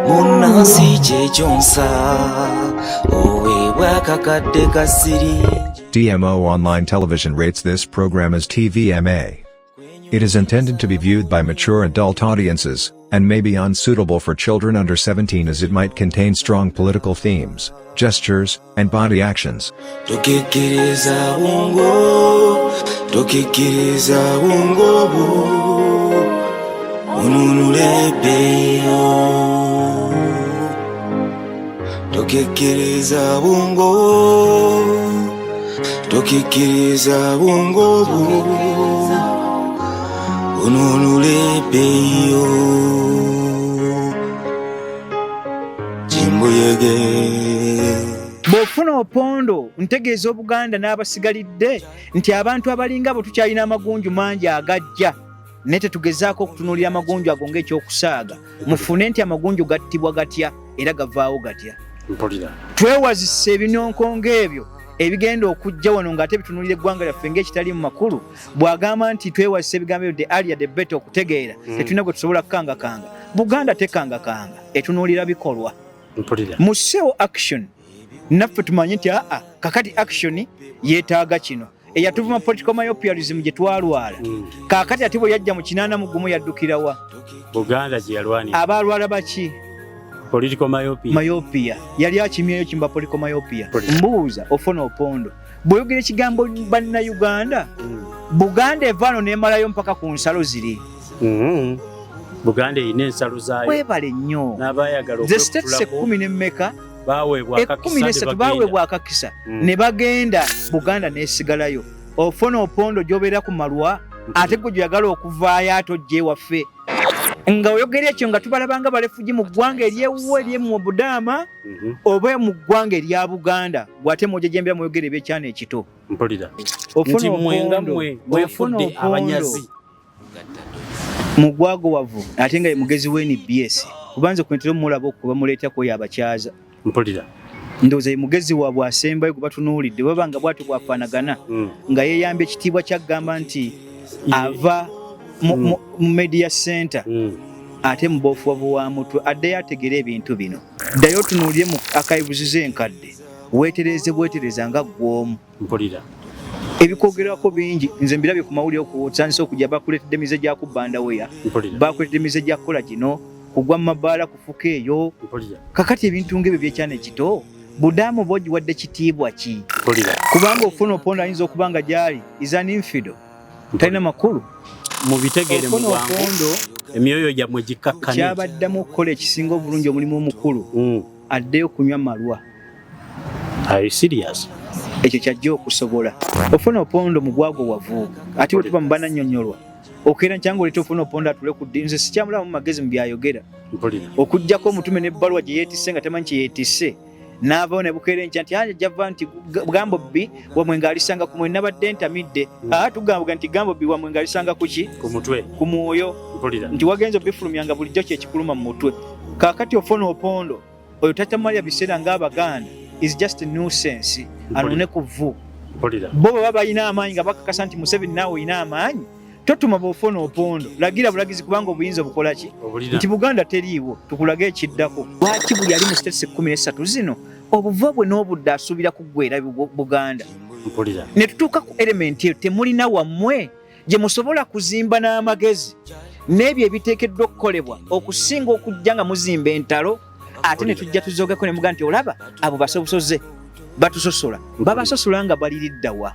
Munnansi ky'ekyonsa oweebwa akakadde ka siringi. DMO Online Television rates this program as TVMA. It is intended to be viewed by mature adult audiences, and may be unsuitable for children under 17 as it might contain strong political themes, gestures, and body actions. Tokkikkiriza bwongo, tokkikkiriza bwongo bwo, onunule ebbeeyo. Tokkikkiriza bwongo, tokkikkiriza bwongo bwo, onululepeyo Kimbuyege. Bw'ofuna Opondo ntegeeza Obuganda n'abasigalidde nti abantu abalinga bo tukyalina amagunju mangi agajja naye tetugezaako okutunuulira amagunju ago ng'ekyokusaaga. Mufune nti amagunju gattibwa gatya era gavaawo gatya. Twewazise ebinonko ng'ebyo ebigenda okujja wano ng'ate bitunuulira eggwanga lyaffe ng'ekitali mu makulu. Bw'agamba nti twewazise ebigambo ebyo the earlier the better okutegeera tetulina gwe tusobola kukangakanga. Buganda tekangakanga etunuulira bikolwa. Mu M.i.S.O action naffe tumanye nti kakati action yeetaaga kino. Eyatuvuma political myopia gye twalwala kaakati ate bwe yajja mu 81 yaddukirawa Buganda gye yalwanira. Abalwala baki Political myopia. Yali akimyeyo kimba political myopia. Mbuuza Ofono Opondo bw'oyogera ekigambo bannayuganda Buganda evaano n'emalayo mpaka ku nsalo ziri. Buganda erina ensalo zaayo. Webale nnyo. N'abaayagala the states 10 n'emmeka baweebwa akakisa ne bagenda Buganda n'esigalayo. Ofono Opondo gy'obeera ku malwa ate gwe gy'oyagala okuvaayo atojja ewaffe. Nga oyogera ekyo nga tubalabanga balefugi mu ggwanga eryewuwo ery'emu Budaama oba mu ggwanga erya Buganda gwate mwojejembera muyogera ebyekyana ekito. Nti mwenga mwefudde abanyazi. Mugwago wavu ate nga ye mugezi w'N.B.S kubanze kwentero mulaba okuba muleetako yabakyaza. Ndowooza ye mugezi waabwe asembayo gwe batunuulidde babanga bw'atyo bwafaanagana nga yeeyambye ekitiibwa ky'agamba nti ava mu media center ate mu bwofuwavu wa mutwe addeyo ategere ebintu bino. Ddayo tunuulire mu akayibuzizo enkadde weetereza nga ggw'omu. Ebikwogerwako bingi nze mbirabye ku mawulire okutandisa okujja bakuleetedde emize gya kubbanda weya bakuleetedde emize gya kukola kino kugwa mu mabaala kufuka eyo. Kakati ebintu ng'ebyo byekyana ekito Budaama oba ogiwadde kitiibwa ki? Kubanga Ofono Opondo ayinza okuba nga gyali is an infidel talina makulu. Mubitegeere mu bwangu emyoyo gyammwe gikkakkane. Kyabaddamu okukola ekisinga obulungi omulimu omukulu addeyo okunywa malwa. Are you serious? Ekyo kyajja okusobola. Ofono Opondo mugwago wavu ate bwe tuba mu banannyonnyolwa okeera nkyangu oleeta Ofono Opondo atule ku ddi. Nze sikyamulaba mu magezi mu byayogera okuggyako omutume n'ebbaluwa gye yeetisse nga tamanyi kye yeetisse n'avaawo ne bukeera enkya nti java nti Gambo bbi wamwe ng'alisanga ku mwe nabadde ntamidde tugamba nti Gambo bbi wamwe ng'alisanga ku ki ku mutwe ku mwoyo nti wagenza obifulumyanga bulijjo kyekikuluma mu mutwe. Kaakati Ofono Opondo oyo tatamalya biseera ng'Abaganda is just a nuisance anone kuvu. Bo baba balina amaanyi nga bakakasa nti Museveni naawe olina amaanyi totuma Ofono Opondo lagira bulagizi kubanga obuyinza obukola ki nti Buganda teriiwo tukulaga ekiddako. Lwaki buli ali mu states 13 zino obuva bwe n'obudde asuubira kuggwera Buganda ne tutuuka ku element eyo temulina wammwe gye musobola kuzimba n'amagezi n'ebyo ebiteekeddwa okukolebwa okusinga okujja nga muzimba entalo ate ne tujja tuzoogako ne mugamba nti olaba abo basobosoze batusosola babasosola nga baliriddawa.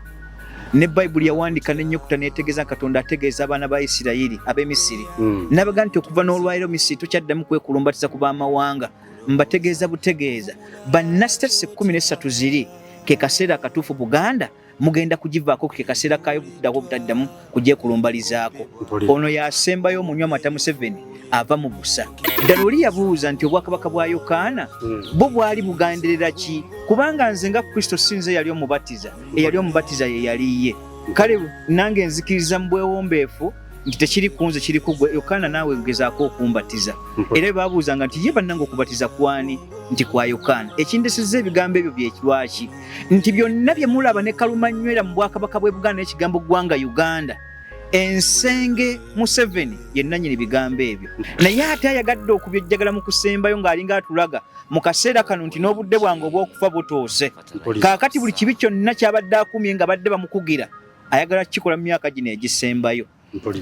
Ne Bayibuli yawandiika n'ennyukuta neetegeeza Katonda ategeeza abaana ba Isirayiri ab'Emisiri n'abaga nti okuva n'olwaliro Misiri tokyaddamu kwekulumbatiza ku baamawanga mbategeeza butegeeza banna states 13 ziri ke kaseera akatuufu Buganda mugenda kugivaako ke kaseera kayo buddako butaddamu kugyekulumbalizaako. Ono yasembayo omunywa mata Museveni ava mu busa. Ddala oli yabuuza nti obwakabaka bwa Yokaana bo bwali bugenderera ki? Kubanga nze nga Kristo sinze yali omubatiza eyali omubatiza ye yaliye. Kale nange nzikiriza mu bwewombeefu nti tekiri kunze kiri kugwe Yokaana naawe gezaako okumbatiza. Era babuuzanga nti ye bannange okubatiza kwani nti kwa Yokaana. Ekindesezza ebigambo ebyo byekirwaki nti byonna bye mulaba ne kalumanywera mu bwakabaka bwe Buganda n'ekigambo ggwanga Uganda ensenge Museveni ye nannyini bigambo ebyo naye ate ayagadde okubyejjagala mu kusembayo ng'alinga atulaga mu kaseera kano nti n'obudde bwange obw'okufa butuuse kaakati buli kibi kyonna kyabadde akumye nga badde bamukugira ayagala kukikola mu myaka gino egisembayo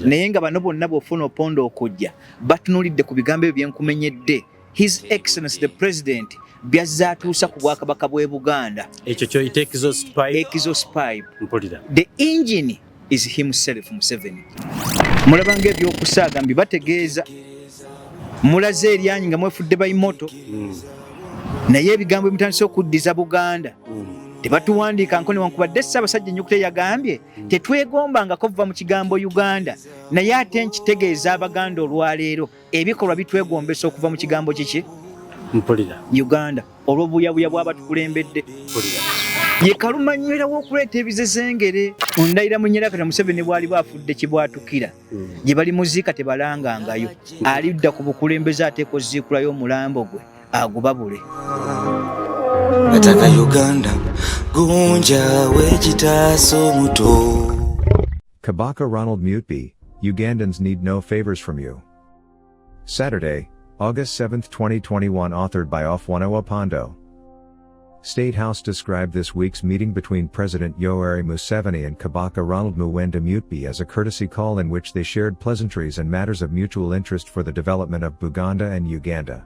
naye nga bano bonna bw'ofuna Opondo okujja batunulidde ku bigambo ebyo byenkumenyedde His Excellency the President byazze atuusa ku bwakabaka bw'e Buganda ekyo kyoyita exhaust pipe the engine is himself Museveni. Mulabanga ebyokusaaga mbi bategeeza mulaze eryanyi nga mwefudde bayimoto naye ebigambo ebitandise okuddiza Buganda tebatuwandiika nko newankubadde Ssaabasajja Ennyukuta yagambye tetwegombangako kuva mu kigambo Uganda naye ate nkitegeeza Abaganda olwaleero ebikolwa bitwegombesa okuva mu kigambo kiki Uganda olw'obuyabuya bw'abatukulembedde ye kalumanywera w'okuleeta ebizezengere ondayira Munnyarakata Museveni bwali bwafudde kibwatukira gye bali muziika tebalangangayo alidda ku bukulembeze ateeko ziikulayo omulambo gwe agubabule Ataka Uganda gunja wekitaaso muto. Kabaka Ronald Muteby, Ugandans need no favors from you. Saturday, August 7, 2021, authored by Ofono Opondo. State House described this week's meeting between President Yoweri Museveni and Kabaka Ronald Muteby as a courtesy call in which they shared pleasantries and matters of mutual interest for the development of Buganda and Uganda.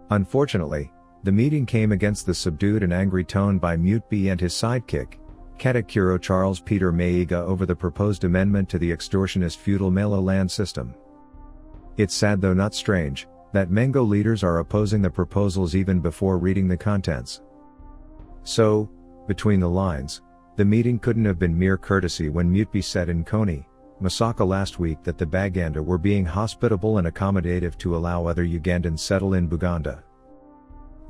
Unfortunately, the meeting came against the subdued and angry tone by Muteby and his sidekick, Katakuro Charles Peter Mayiga, over the proposed amendment to the extortionist feudal Malo land system. It's sad, though not strange, that Mengo leaders are opposing the proposals even before reading the contents. So, between the lines, the meeting couldn't have been mere courtesy when Muteby said in Kony, Masaka last week that the Baganda were being hospitable and accommodative to allow other Ugandans settle in Buganda.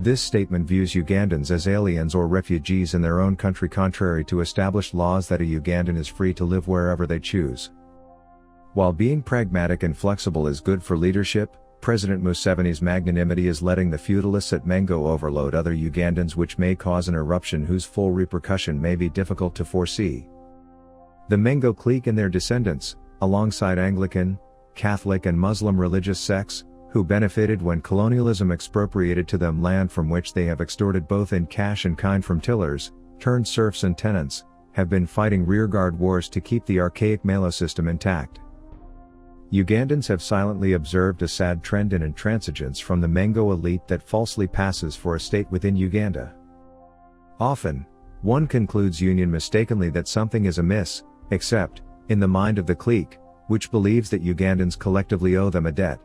This statement views Ugandans as aliens or refugees in their own country, contrary to established laws that a Ugandan is free to live wherever they choose. While being pragmatic and flexible is good for leadership, President Museveni's magnanimity is letting the feudalists at Mengo overload other Ugandans, which may cause an eruption whose full repercussion may be difficult to foresee. The Mengo clique and their descendants, alongside Anglican, Catholic and Muslim religious sects, who benefited when colonialism expropriated to them land from which they have extorted both in cash and kind from tillers, turned serfs and tenants, have been fighting rearguard wars to keep the archaic Malo system intact. Ugandans have silently observed a sad trend in intransigence from the Mengo elite that falsely passes for a state within Uganda. Often, one concludes union mistakenly that something is amiss, except, in the mind of the clique, which believes that Ugandans collectively owe them a debt.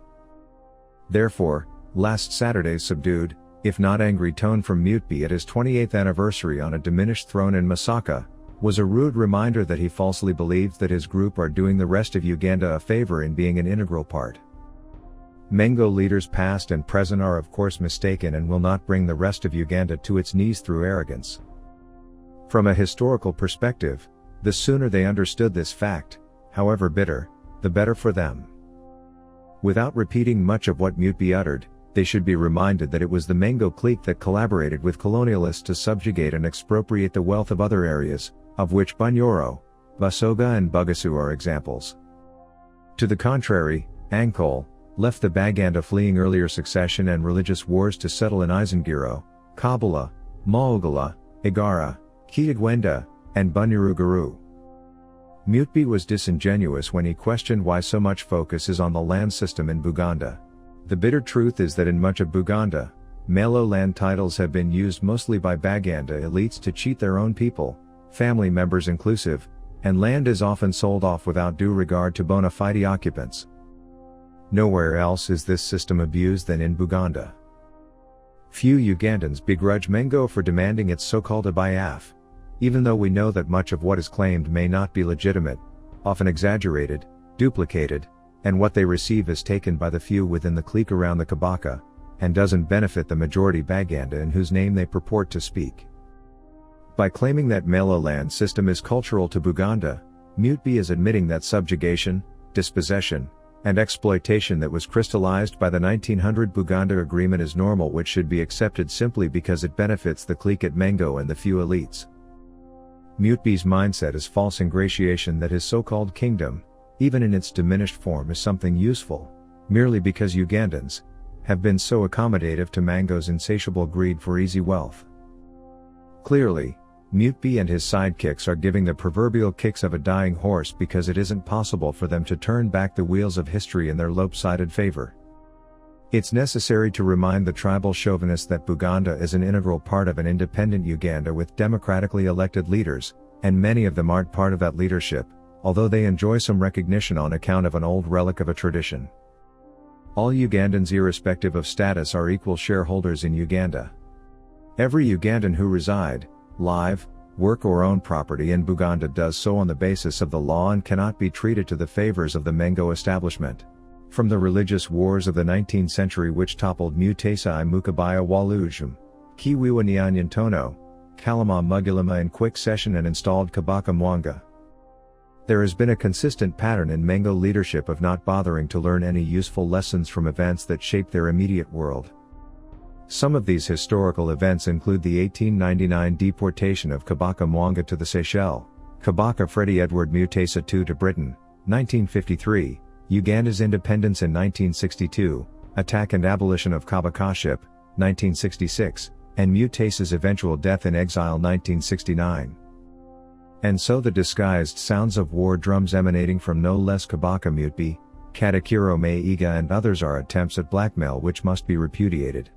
Therefore, last Saturday's subdued, if not angry tone from Muteby at his 28th anniversary on a diminished throne in Masaka, was a rude reminder that he falsely believes that his group are doing the rest of Uganda a favor in being an integral part. Mengo leaders past and present are of course mistaken and will not bring the rest of Uganda to its knees through arrogance. From a historical perspective, the sooner they understood this fact, however bitter, the better for them. Without repeating much of what Muteby uttered, they should be reminded that it was the Mengo clique that collaborated with colonialists to subjugate and expropriate the wealth of other areas, of which Bunyoro, Busoga and Bugasu are examples. To the contrary, Ankole left the Baganda fleeing earlier succession and religious wars to settle in Isingiro, Kabula, Maugala, Igara, Kitagwenda, and Bunyuruguru. Muteby was disingenuous when he questioned why so much focus is on the land system in Buganda. The bitter truth is that in much of Buganda, Malo land titles have been used mostly by Baganda elites to cheat their own people, family members inclusive, and land is often sold off without due regard to bona fide occupants. Nowhere else is this system abused than in Buganda. Few Ugandans begrudge Mengo for demanding its so-called abayaf, even though we know that much of what is claimed may not be legitimate, often exaggerated, duplicated, and what they receive is taken by the few within the clique around the Kabaka, and doesn't benefit the majority Baganda in whose name they purport to speak. By claiming that Malo land system is cultural to Buganda, Muteby is admitting that subjugation, dispossession, and exploitation that was crystallized by the 1900 Buganda Agreement is normal, which should be accepted simply because it benefits the clique at Mengo and the few elites. M.i.S.O's mindset is false ingratiation that his so-called kingdom, even in its diminished form, is something useful, merely because Ugandans have been so accommodative to Mango's insatiable greed for easy wealth. Clearly, M.i.S.O and his sidekicks are giving the proverbial kicks of a dying horse because it isn't possible for them to turn back the wheels of history in their lopsided favor. It's necessary to remind the tribal chauvinists that Buganda is an integral part of an independent Uganda with democratically elected leaders, and many of them aren't part of that leadership, although they enjoy some recognition on account of an old relic of a tradition. All Ugandans irrespective of status are equal shareholders in Uganda. Every Ugandan who reside, live, work or own property in Buganda does so on the basis of the law and cannot be treated to the favors of the Mengo establishment. From the religious wars of the 19th century which toppled Mutesa I Mukabaya Walujum, Kiwiwa Nyanyantono, Kalama Mugilama in quick session and installed Kabaka Mwanga. There has been a consistent pattern in Mengo leadership of not bothering to learn any useful lessons from events that shape their immediate world. Some of these historical events include the 1899 deportation of Kabaka Mwanga to the Seychelles, Kabaka Freddie Edward Mutesa II to Britain, 1953, Uganda's independence in 1962, attack and abolition of Kabakaship, 1966, and Mutesa's eventual death in exile 1969. And so the disguised sounds of war drums emanating from no less Kabaka Mutbi, Katakiro Maiga and others are attempts at blackmail which must be repudiated.